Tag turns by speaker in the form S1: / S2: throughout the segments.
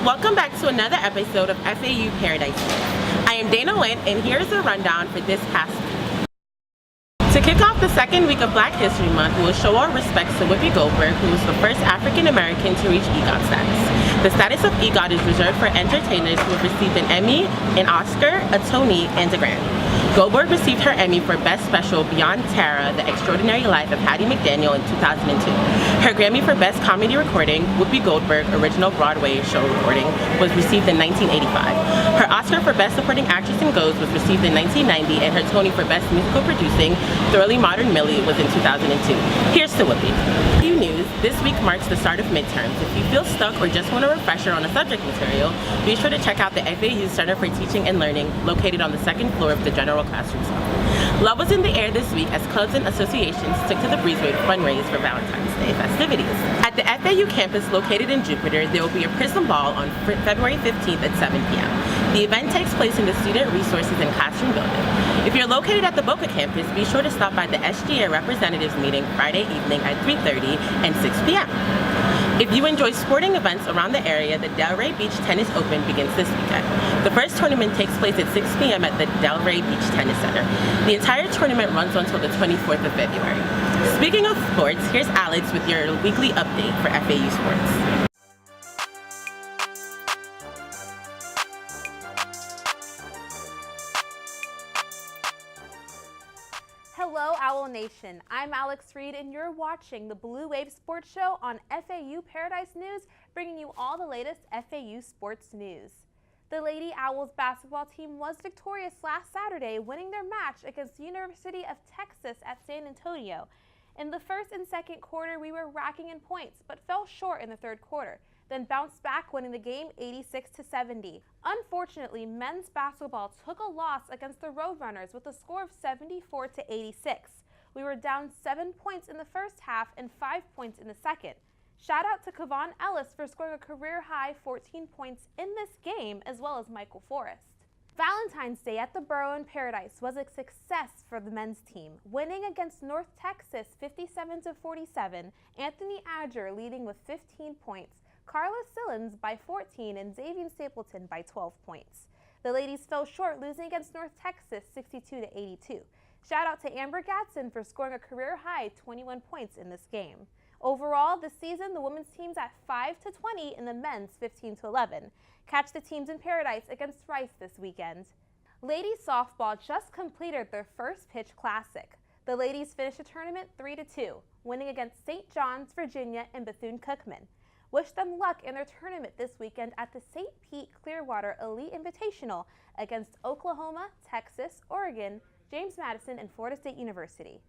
S1: Welcome back to another episode of FAU Paradise. I am Dana Wynn, and here's the rundown for this past week. To kick off the second week of Black History Month, we will show our respects to Whoopi Goldberg, who was the first African American to reach EGOT status. The status of EGOT is reserved for entertainers who have received an Emmy, an Oscar, a Tony, and a Grammy. Goldberg received her Emmy for Best Special Beyond Tara, The Extraordinary Life of Hattie McDaniel in 2002. Her Grammy for Best Comedy Recording, Whoopi Goldberg Original Broadway Show Recording, was received in 1985. Her Oscar for Best Supporting Actress in Ghost was received in 1990, and her Tony for Best Musical Producing, Thoroughly Modern Millie, was in 2002. Here's to Whoopi. FAU News, this week marks the start of midterms. If you feel stuck or just want a refresher on a subject material, be sure to check out the FAU Center for Teaching and Learning, located on the second floor of the General Classroom Center. Love was in the air this week as clubs and associations took to the breezeway to fundraise for Valentine's Day festivities. At the FAU campus located in Jupiter, there will be a Prism Ball on February 15th at 7 p.m. The event takes place in the Student Resources and Classroom building. If you're located at the Boca campus, be sure to stop by the SGA Representatives meeting Friday evening at 3:30 and 6 p.m. If you enjoy sporting events around the area, the Delray Beach Tennis Open begins this weekend. The first tournament takes place at 6 p.m. at the Delray Beach Tennis Center. The entire tournament runs until the 24th of February. Speaking of sports, here's Alex with your weekly update for FAU Sports.
S2: Hello Owl Nation, I'm Alex Reed and you're watching the Blue Wave Sports Show on FAU Paradise News, bringing you all the latest FAU sports news. The Lady Owls basketball team was victorious last Saturday, winning their match against the University of Texas at San Antonio. In the first and second quarter, we were racking in points, but fell short in the third quarter, then bounced back, winning the game 86-70. Unfortunately, men's basketball took a loss against the Roadrunners with a score of 74-86. We were down 7 points in the first half and 5 points in the second. Shout out to Kevon Ellis for scoring a career-high 14 points in this game, as well as Michael Forrest. Valentine's Day at the Borough in Paradise was a success for the men's team, winning against North Texas 57-47, Anthony Adger leading with 15 points, Carla Sillins by 14, and Xavier Stapleton by 12 points. The ladies fell short, losing against North Texas 62-82. Shout out to Amber Gatson for scoring a career-high 21 points in this game. Overall, this season, the women's team's at 5-20 and the men's 15-11. Catch the teams in Paradise against Rice this weekend. Ladies softball just completed their first pitch classic. The ladies finished the tournament 3-2, winning against St. John's, Virginia, and Bethune-Cookman. Wish them luck in their tournament this weekend at the St. Pete Clearwater Elite Invitational against Oklahoma, Texas, Oregon, James Madison, and Florida State University.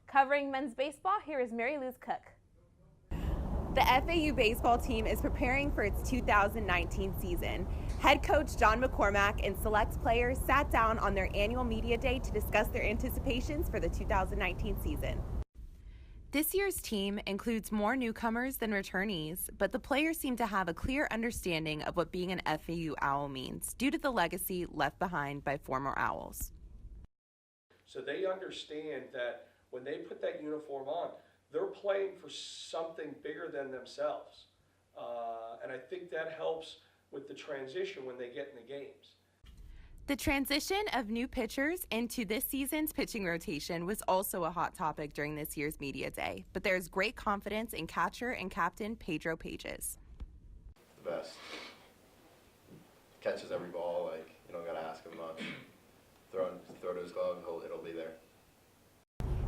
S2: Covering men's baseball, here is Mary Luz Cook.
S3: The FAU baseball team is preparing for its 2019 season. Head coach John McCormack and select players sat down on their annual media day to discuss their anticipations for the 2019 season. This year's team includes more newcomers than returnees, but the players seem to have a clear understanding of what being an FAU Owl means due to the legacy left behind by former Owls.
S4: So they understand that when they put that uniform on, they're playing for something bigger than themselves. And I think that helps with the transition when they get in the games.
S3: The transition of new pitchers into this season's pitching rotation was also a hot topic during this year's media day, but there's great confidence in catcher and captain Pedro Pages.
S5: The best. Catches every ball, like, you don't gotta ask him much. Throw to his glove, it'll be there.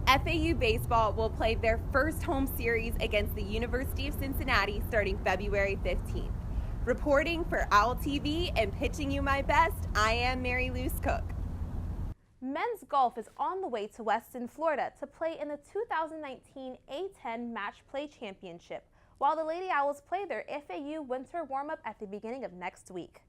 S3: FAU baseball will play their first home series against the University of Cincinnati starting February 15th. Reporting for Owl TV and pitching you my best, I am Mary Luz Cook.
S2: Men's golf is on the way to Weston, Florida to play in the 2019 A10 Match Play Championship, while the Lady Owls play their FAU winter warm-up at the beginning of next week.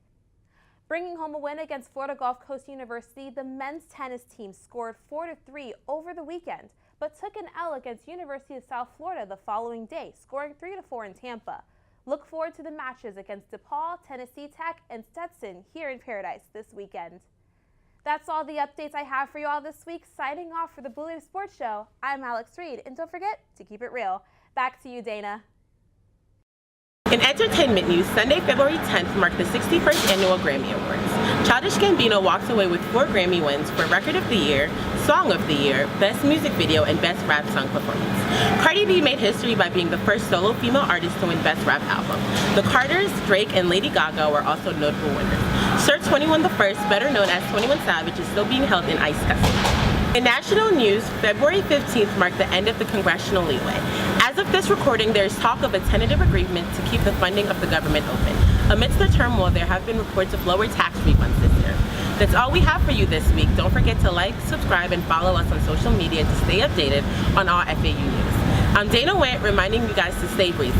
S2: Bringing home a win against Florida Gulf Coast University, the men's tennis team scored 4-3 over the weekend, but took an L against University of South Florida the following day, scoring 3-4 in Tampa. Look forward to the matches against DePaul, Tennessee Tech, and Stetson here in Paradise this weekend. That's all the updates I have for you all this week. Signing off for the Blue Wave Sports Show, I'm Alex Reed, and don't forget to keep it real. Back to you, Dana.
S1: In entertainment news, Sunday, February 10th marked the 61st Annual Grammy Awards. Childish Gambino walked away with 4 Grammy wins for Record of the Year, Song of the Year, Best Music Video, and Best Rap Song Performance. Cardi B made history by being the first solo female artist to win Best Rap Album. The Carters, Drake, and Lady Gaga were also notable winners. Sir 21 the First, better known as 21 Savage, is still being held in ICE custody. In national news, February 15th marked the end of the congressional leeway. As of this recording, there is talk of a tentative agreement to keep the funding of the government open. Amidst the turmoil, there have been reports of lower tax refunds this year. That's all we have for you this week. Don't forget to like, subscribe, and follow us on social media to stay updated on all FAU news. I'm Dana Went, reminding you guys to stay breezy.